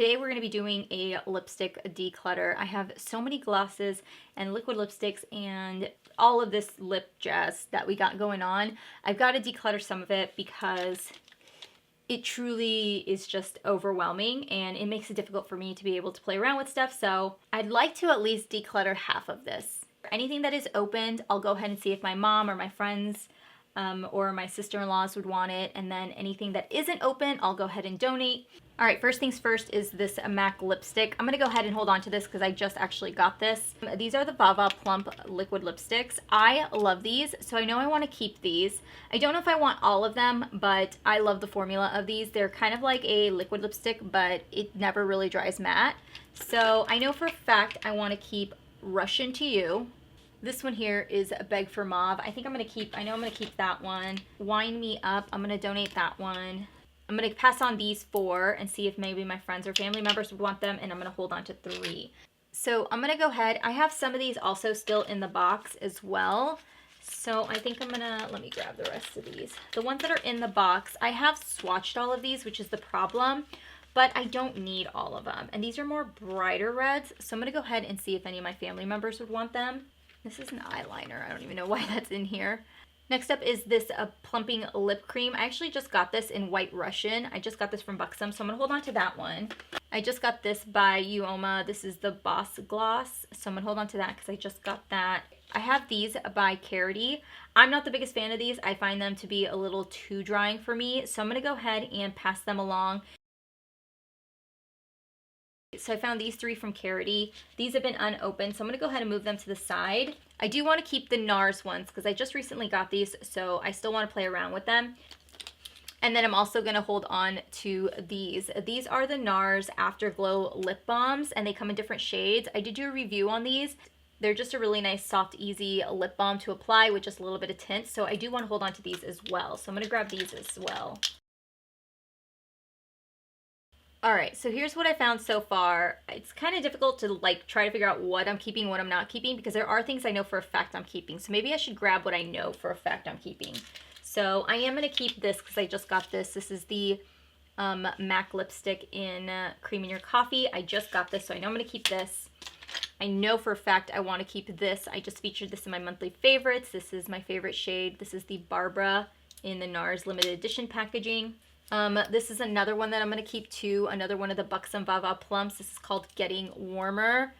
today we're going to be doing a lipstick declutter. I have so many glosses and liquid lipsticks and all of this lip jazz that we got going on. I've got to declutter some of it because it truly is just overwhelming and it makes it difficult for me to be able to play around with stuff. So I'd like to at least declutter half of this. Anything that is opened, I'll go ahead and see if my mom or my friends or my sister-in-laws would want it. And then anything that isn't open, I'll go ahead and donate. All right, first things first is this MAC lipstick. I'm gonna go ahead and hold on to this because I just actually got this. These are the Vava Plump liquid lipsticks. I love these, so I know I wanna keep these. I don't know if I want all of them, but I love the formula of these. They're kind of like a liquid lipstick, but it never really dries matte. So I know for a fact I wanna keep Russian to You. This one here is a Beg for Mauve. I know I'm gonna keep that one. Wind Me Up, I'm gonna donate that one. I'm gonna pass on these 4 and see if maybe my friends or family members would want them, and I'm gonna hold on to 3. So I'm gonna go ahead. I have some of these also still in the box as well. So I think let me grab the rest of these. The ones that are in the box, I have swatched all of these, which is the problem, but I don't need all of them. And these are more brighter reds, so I'm gonna go ahead and see if any of my family members would want them. This is an eyeliner. I don't even know why that's in here. Next up is this plumping lip cream. I actually just got this in White Russian. I just got this from Buxom, so I'm gonna hold on to that one. I just got this by Uoma. This is the Boss Gloss, so I'm gonna hold on to that because I just got that. I have these by Carity. I'm not the biggest fan of these. I find them to be a little too drying for me, so I'm gonna go ahead and pass them along. So I found these 3 from Carity. These have been unopened, so I'm going to go ahead and move them to the side. I do want to keep the NARS ones because I just recently got these, so I still want to play around with them. And then I'm also going to hold on to these. These are the NARS Afterglow Lip Balms, and they come in different shades. I did do a review on these. They're just a really nice, soft, easy lip balm to apply with just a little bit of tint, so I do want to hold on to these as well. So I'm going to grab these as well. All right, so here's what I found so far. It's kind of difficult to try to figure out what I'm keeping, what I'm not keeping, because there are things I know for a fact I'm keeping. So maybe I should grab what I know for a fact I'm keeping. So I am going to keep this because I just got this. This is the MAC lipstick in Cream in Your Coffee. I just got this, so I know I'm going to keep this. I know for a fact I want to keep this. I just featured this in my monthly favorites. This is my favorite shade. This is the Barbara in the NARS limited edition packaging. This is another one that I'm going to keep too. Another one of the Buxom Vava Plumps. This is called Getting Warmer.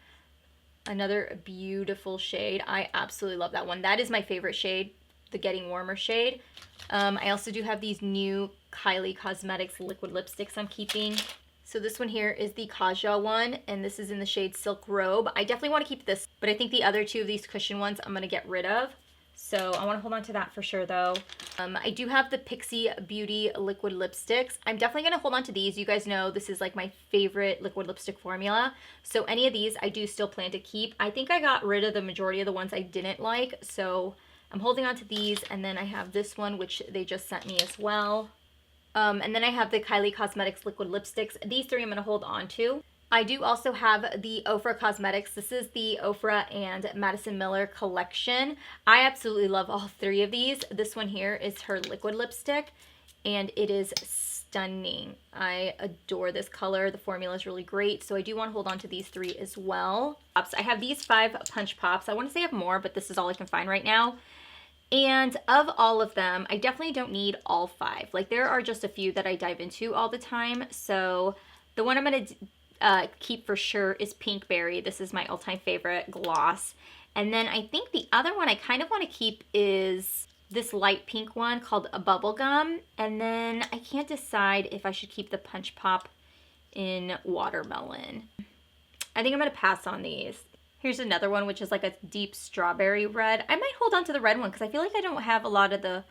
Another beautiful shade. I absolutely love that one. That is my favorite shade, the Getting Warmer shade. I also do have these new Kylie Cosmetics liquid lipsticks I'm keeping. So this one here is the Kaja one, and this is in the shade Silk Robe. I definitely want to keep this, but I think the other 2 of these cushion ones I'm going to get rid of. So I want to hold on to that for sure though. I do have the Pixie Beauty liquid lipsticks. I'm definitely going to hold on to these. You guys know this is like my favorite liquid lipstick formula. So any of these I do still plan to keep. I think I got rid of the majority of the ones I didn't like. So I'm holding on to these. And then I have this one, which they just sent me as well. And then I have the Kylie Cosmetics liquid lipsticks. These 3 I'm going to hold on to. I do also have the Ofra Cosmetics. This is the Ofra and Madison Miller collection. I absolutely love all 3 of these. This one here is her liquid lipstick, and it is stunning. I adore this color. The formula is really great, so I do want to hold on to these 3 as well. I have these 5 Punch Pops. I want to say I have more, but this is all I can find right now. And of all of them, I definitely don't need all 5. Like, there are just a few that I dive into all the time. So the one I'm going to keep for sure is Pink Berry. This is my all-time favorite gloss. And then I think the other one I kind of want to keep is this light pink one called a Bubblegum. And then I can't decide if I should keep the Punch Pop in Watermelon. I think I'm going to pass on these. Here's another one, which is like a deep strawberry red. I might hold on to the red one because I feel like I don't have a lot of the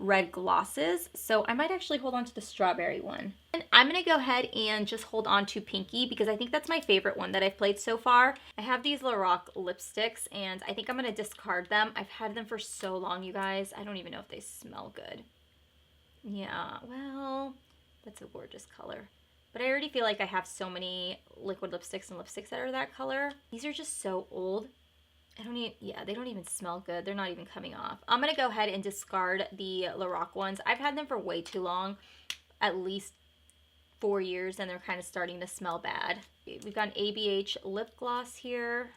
red glosses, so I might actually hold on to the strawberry one. And I'm gonna go ahead and just hold on to Pinky because I think that's my favorite one that I've played so far. I have these Lorac lipsticks and I think I'm gonna discard them. I've had them for so long, you guys. I don't even know if they smell good. Yeah, well, that's a gorgeous color. But I already feel like I have so many liquid lipsticks and lipsticks that are that color. These are just so old. They don't even smell good. They're not even coming off. I'm going to go ahead and discard the Lorac ones. I've had them for way too long, at least 4 years and they're kind of starting to smell bad. We've got an ABH lip gloss here.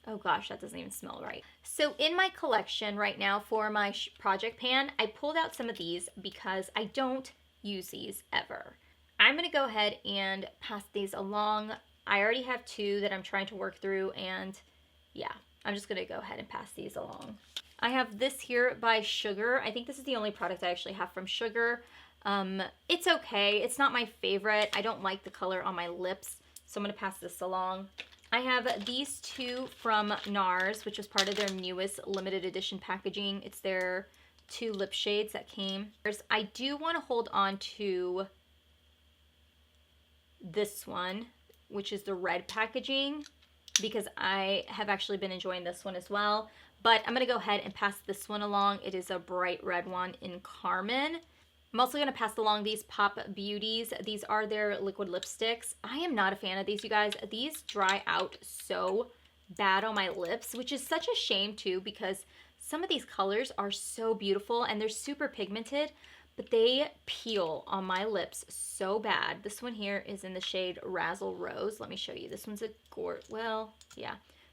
Oh gosh, that doesn't even smell right. So in my collection right now for my project pan, I pulled out some of these because I don't use these ever. I'm gonna go ahead and pass these along. I already have 2 that I'm trying to work through, and yeah, I'm just gonna go ahead and pass these along. I have this here by Sugar. I think this is the only product I actually have from Sugar. It's okay. It's not my favorite. I don't like the color on my lips, so I'm gonna pass this along. I have these 2 from NARS, which was part of their newest limited edition packaging. It's their 2 lip shades that came. I do want to hold on to this one, which is the red packaging, because I have actually been enjoying this one as well. But I'm going to go ahead and pass this one along. It is a bright red one in Carmen. I'm also going to pass along these Pop Beauties. These are their liquid lipsticks. I am not a fan of these, you guys. These dry out so bad on my lips, which is such a shame too, because some of these colors are so beautiful and they're super pigmented, but they peel on my lips so bad. This one here is in the shade Razzle Rose. Let me show you. This one's a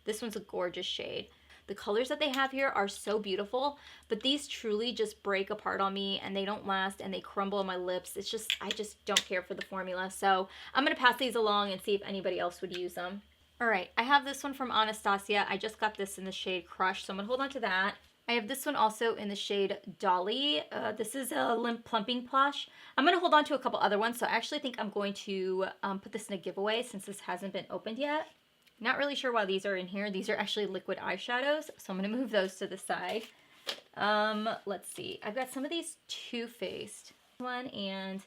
this one's a gorgeous shade. The colors that they have here are so beautiful, but these truly just break apart on me and they don't last and they crumble on my lips. It's just, I just don't care for the formula. So I'm going to pass these along and see if anybody else would use them. All right, I have this one from Anastasia. I just got this in the shade Crush, so I'm going to hold on to that. I have this one also in the shade Dolly. This is a Limp Plumping Plush. I'm going to hold on to a couple other ones, so I actually think I'm going to put this in a giveaway since this hasn't been opened yet. Not really sure why these are in here. These are actually liquid eyeshadows, so I'm going to move those to the side. Let's see. I've got some of these Too Faced one and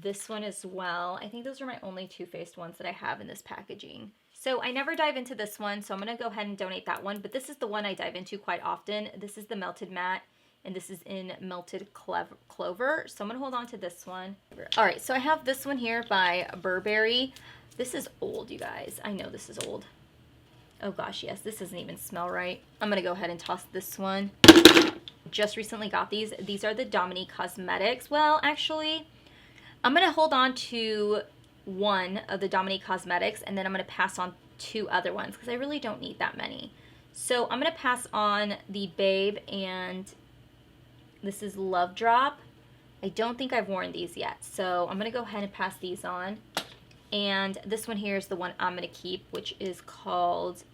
this one as well. I think those are my only Too Faced ones that I have in this packaging. So I never dive into this one, so I'm going to go ahead and donate that one. But this is the one I dive into quite often. This is the Melted Matte, and this is in Melted Clover. So I'm going to hold on to this one. All right, so I have this one here by Burberry. This is old, you guys. I know this is old. Oh gosh, yes, this doesn't even smell right. I'm gonna go ahead and toss this one. Just recently got these. These are the Dominique Cosmetics. Well, actually, I'm gonna hold on to one of the Dominique Cosmetics and then I'm gonna pass on 2 other ones because I really don't need that many. So I'm gonna pass on the Babe, and this is Love Drop. I don't think I've worn these yet, so I'm gonna go ahead and pass these on. And this one here is the one I'm going to keep, which is called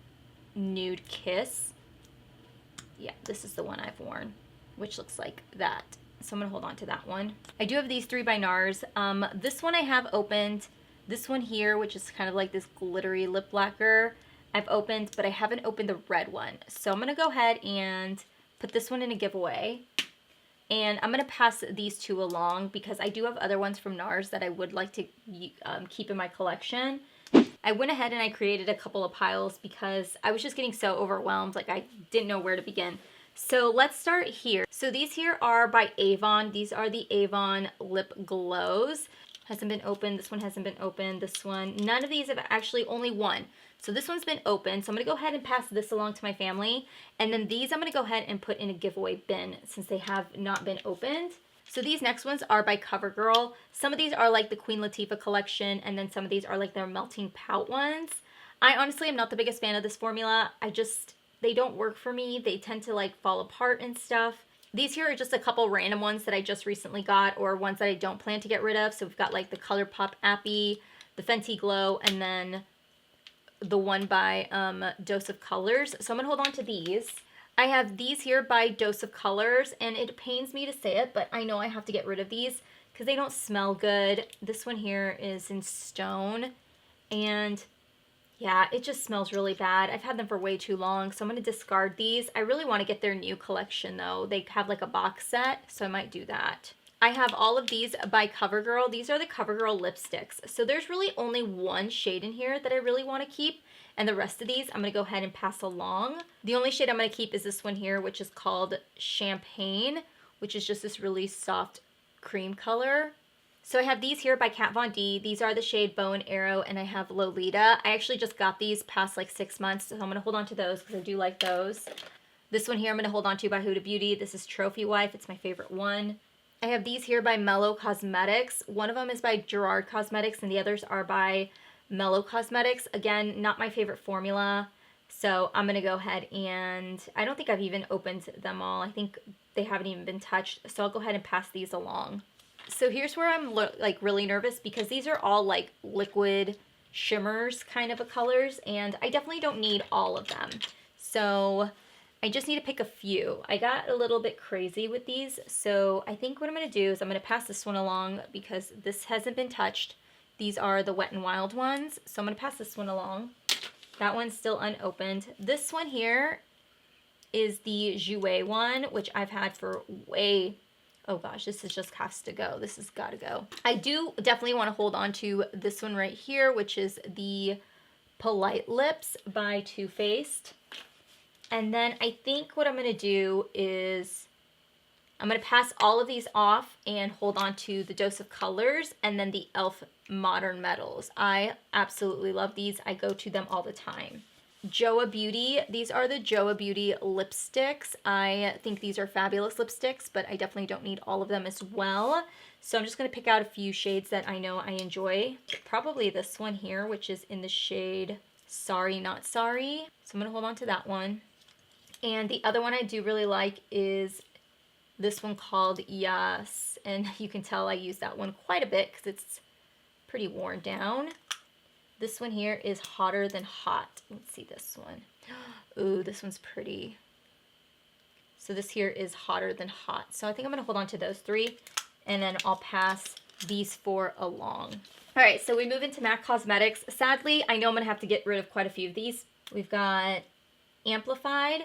Nude Kiss. Yeah, this is the one I've worn, which looks like that. So I'm going to hold on to that one. I do have these 3 by NARS. This one I have opened. This one here, which is kind of like this glittery lip lacquer, I've opened, but I haven't opened the red one. So I'm going to go ahead and put this one in a giveaway. And I'm going to pass these 2 along because I do have other ones from NARS that I would like to keep in my collection. I went ahead and I created a couple of piles because I was just getting so overwhelmed. Like I didn't know where to begin. So let's start here. So these here are by Avon. These are the Avon Lip Glows. Hasn't been opened. This one hasn't been opened. This one. None of these have actually, only one. So this one's been opened. So I'm going to go ahead and pass this along to my family. And then these I'm going to go ahead and put in a giveaway bin since they have not been opened. So these next ones are by Covergirl. Some of these are like the Queen Latifah collection. And then some of these are like their Melting Pout ones. I honestly am not the biggest fan of this formula. They don't work for me. They tend to like fall apart and stuff. These here are just a couple random ones that I just recently got or ones that I don't plan to get rid of. So we've got like the Colourpop Appy, the Fenty Glow, and then the one by Dose of Colors. So I'm going to hold on to these. I have these here by Dose of Colors, and it pains me to say it, but I know I have to get rid of these because they don't smell good. This one here is in Stone, and yeah, it just smells really bad. I've had them for way too long, so I'm going to discard these. I really want to get their new collection, though. They have like a box set, so I might do that. I have all of these by CoverGirl. These are the CoverGirl lipsticks. So there's really only one shade in here that I really want to keep, and the rest of these I'm going to go ahead and pass along. The only shade I'm going to keep is this one here, which is called Champagne, which is just this really soft cream color. So I have these here by Kat Von D. These are the shade Bow and Arrow, and I have Lolita. I actually just got these past like 6 months, so I'm going to hold on to those because I do like those. This one here I'm going to hold on to by Huda Beauty. This is Trophy Wife. It's my favorite one. I have these here by Mellow Cosmetics. One of them is by Gerard Cosmetics and the others are by Mellow Cosmetics. Again, not my favorite formula. So I'm going to go ahead and I don't think I've even opened them all. I think they haven't even been touched. So I'll go ahead and pass these along. So here's where I'm like really nervous because these are all like liquid shimmers kind of a colors and I definitely don't need all of them. So I just need to pick a few. I got a little bit crazy with these. So I think what I'm going to do is I'm going to pass this one along because this hasn't been touched. These are the Wet n Wild ones. So I'm going to pass this one along. That one's still unopened. This one here is the Jouer one, which I've had for way, oh gosh, this is just has to go. This has got to go. I do definitely want to hold on to this one right here, which is the Polite Lips by Too Faced. And then I think what I'm going to do is I'm going to pass all of these off and hold on to the Dose of Colors and then the e.l.f. Modern Metals. I absolutely love these. I go to them all the time. Joa Beauty. These are the Joa Beauty lipsticks. I think these are fabulous lipsticks, but I definitely don't need all of them as well. So I'm just going to pick out a few shades that I know I enjoy. Probably this one here, which is in the shade Sorry Not Sorry. So I'm going to hold on to that one. And the other one I do really like is this one called Yes. And you can tell I use that one quite a bit because it's pretty worn down. This one here is Hotter Than Hot. Let's see this one. Ooh, this one's pretty. So this here is Hotter Than Hot. So I think I'm going to hold on to those three. And then I'll pass these four along. All right, so we move into MAC Cosmetics. Sadly, I know I'm going to have to get rid of quite a few of these. We've got Amplified.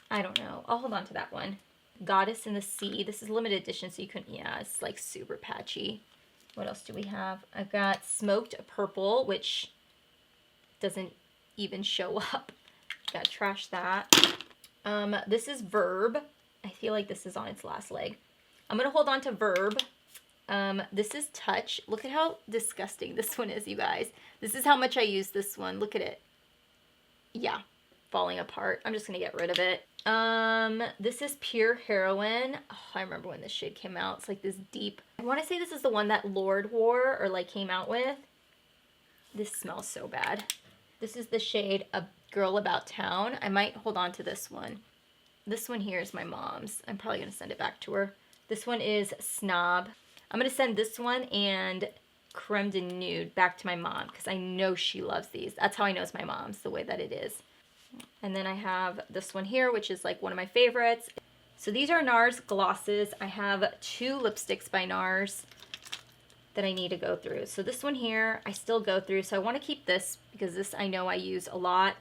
I don't know. I'll hold on to that one. Goddess in the Sea. This is limited edition, so you couldn't, yeah, it's like super patchy. What else do we have? I've got Smoked Purple, which doesn't even show up. Gotta trash that. This is Verb. I feel like this is on its last leg. I'm gonna hold on to Verb. This is Touch. Look at how disgusting this one is, you guys. This is how much I use this one. Look at it. Yeah, falling apart. I'm just gonna get rid of it. This is Pure Heroine. Oh, I remember when this shade came out. It's like this deep. I want to say this is the one that Lorde wore or like came out with. This smells so bad. This is the shade A Girl About Town. I might hold on to this one. This one here is my mom's. I'm probably going to send it back to her. This one is Snob. I'm going to send this one and Creme de Nude back to my mom because I know she loves these. That's how I know it's my mom's, the way that it is. And then I have this one here, which is like one of my favorites. So these are NARS glosses. I have 2 lipsticks by NARS that I need to go through. So this one here, I still go through. So I want to keep this because this I know I use a lot.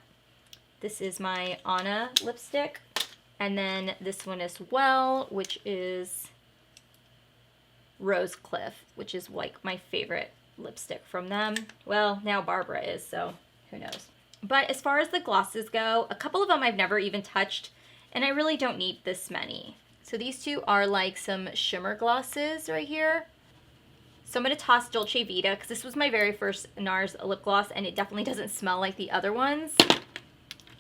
This is my Anna lipstick. And then this one as well, which is Rose Cliff, which is like my favorite lipstick from them. Well, now Barbara is, so who knows. But as far as the glosses go, a couple of them I've never even touched, and I really don't need this many. So these two are like some shimmer glosses right here. So I'm going to toss Dolce Vita, because this was my very first NARS lip gloss, and it definitely doesn't smell like the other ones.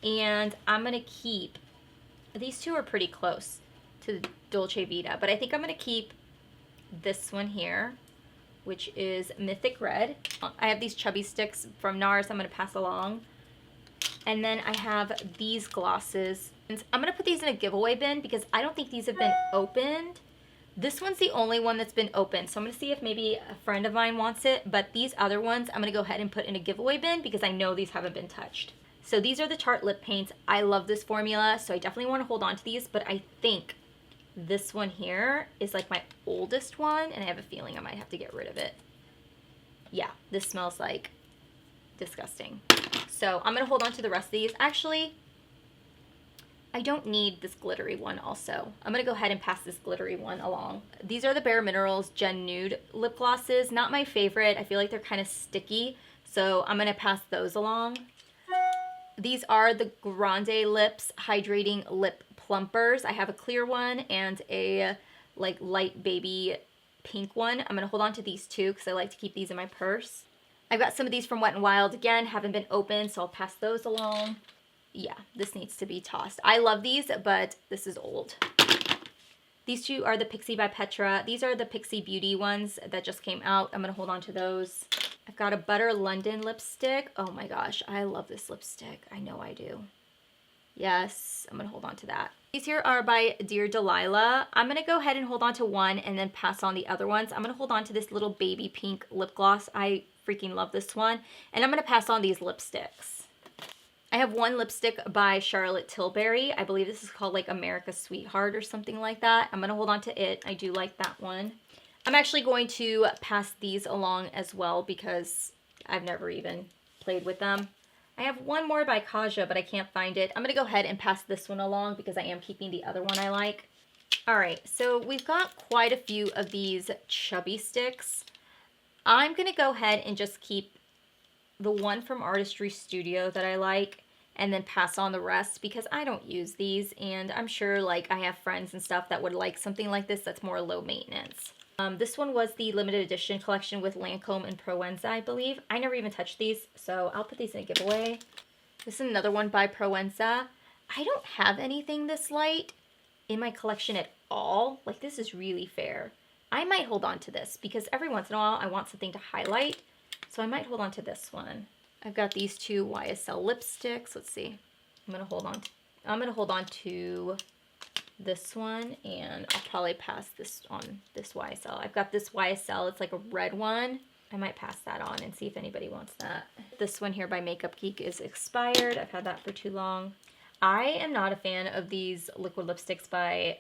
And I'm going to keep, these two are pretty close to Dolce Vita, but I think I'm going to keep this one here, which is Mythic Red. I have these chubby sticks from NARS I'm going to pass along. And then I have these glosses. I'm going to put these in a giveaway bin because I don't think these have been opened. This one's the only one that's been opened. So I'm going to see if maybe a friend of mine wants it. But these other ones I'm going to go ahead and put in a giveaway bin because I know these haven't been touched. So these are the Tarte lip paints. I love this formula, so I definitely want to hold on to these. But I think this one here is like my oldest one. And I have a feeling I might have to get rid of it. Yeah, this smells like disgusting. So I'm going to hold on to the rest of these. Actually, I don't need this glittery one also. I'm going to go ahead and pass this glittery one along. These are the Bare Minerals Gen Nude lip glosses. Not my favorite. I feel like they're kind of sticky. So I'm going to pass those along. These are the Grande Lips Hydrating Lip Plumpers. I have a clear one and a like light baby pink one. I'm going to hold on to these two because I like to keep these in my purse. I've got some of these from Wet n Wild. Again, haven't been opened, so I'll pass those along. Yeah, this needs to be tossed. I love these, but this is old. These two are the Pixie by Petra. These are the Pixie Beauty ones that just came out. I'm going to hold on to those. I've got a Butter London lipstick. Oh my gosh, I love this lipstick. I know I do. Yes, I'm going to hold on to that. These here are by Dear Delilah. I'm going to go ahead and hold on to one and then pass on the other ones. I'm going to hold on to this little baby pink lip gloss. I freaking love this one. And I'm going to pass on these lipsticks. I have one lipstick by Charlotte Tilbury. I believe this is called like America's Sweetheart or something like that. I'm going to hold on to it. I do like that one. I'm actually going to pass these along as well because I've never even played with them. I have one more by Kaja, but I can't find it. I'm going to go ahead and pass this one along because I am keeping the other one I like. All right, so we've got quite a few of these chubby sticks. I'm going to go ahead and just keep the one from Artistry Studio that I like and then pass on the rest because I don't use these, and I'm sure like I have friends and stuff that would like something like this that's more low maintenance. This one was the limited edition collection with Lancome and Proenza, I believe. I never even touched these, so I'll put these in a giveaway. This is another one by Proenza. I don't have anything this light in my collection at all. Like, this is really fair. I might hold on to this because every once in a while I want something to highlight, so I might hold on to this one. I've got these two YSL lipsticks. Let's see. I'm gonna hold on to this one, and I'll probably pass this on this YSL. I've got this YSL. It's like a red one. I might pass that on and see if anybody wants that. This one here by Makeup Geek is expired. I've had that for too long. I am not a fan of these liquid lipsticks by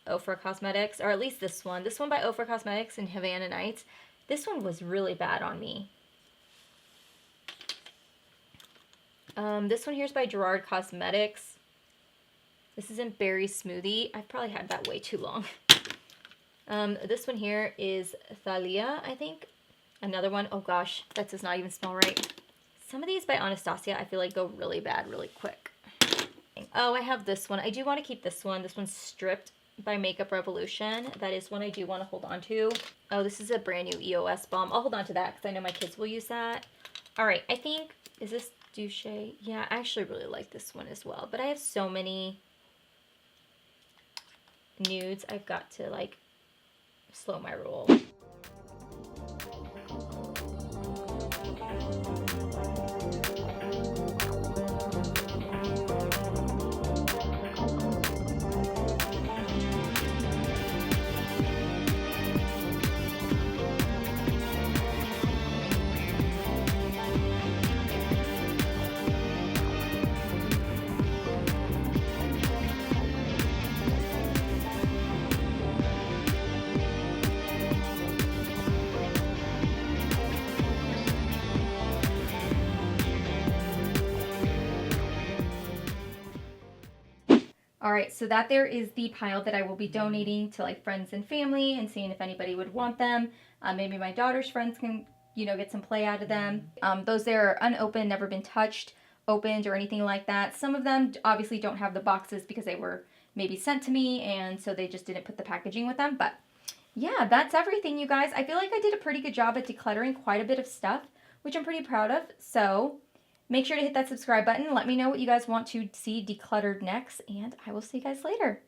Ofra Cosmetics, or at least this one. This one by Ofra Cosmetics in Havana Nights. This one was really bad on me. This one here is by Gerard Cosmetics. This is in Berry Smoothie. I've probably had that way too long. This one here is Thalia, I think. Another one. Oh gosh, that does not even smell right. Some of these by Anastasia I feel like go really bad really quick. Oh, I have this one. I do want to keep this one. This one's Stripped by Makeup Revolution. That is one I do want to hold on to. Oh, this is a brand new EOS balm. I'll hold on to that because I know my kids will use that. All right, I think, is this Douche? Yeah, I actually really like this one as well. But I have so many nudes. I've got to like slow my roll. All right, so that there is the pile that I will be donating to like friends and family and seeing if anybody would want them. Maybe my daughter's friends can, you know, get some play out of them. Those there are unopened, never been touched, opened, or anything like that. Some of them obviously don't have the boxes because they were maybe sent to me, and so they just didn't put the packaging with them. But yeah, that's everything, you guys. I feel like I did a pretty good job at decluttering quite a bit of stuff, which I'm pretty proud of. So make sure to hit that subscribe button. Let me know what you guys want to see decluttered next, and I will see you guys later.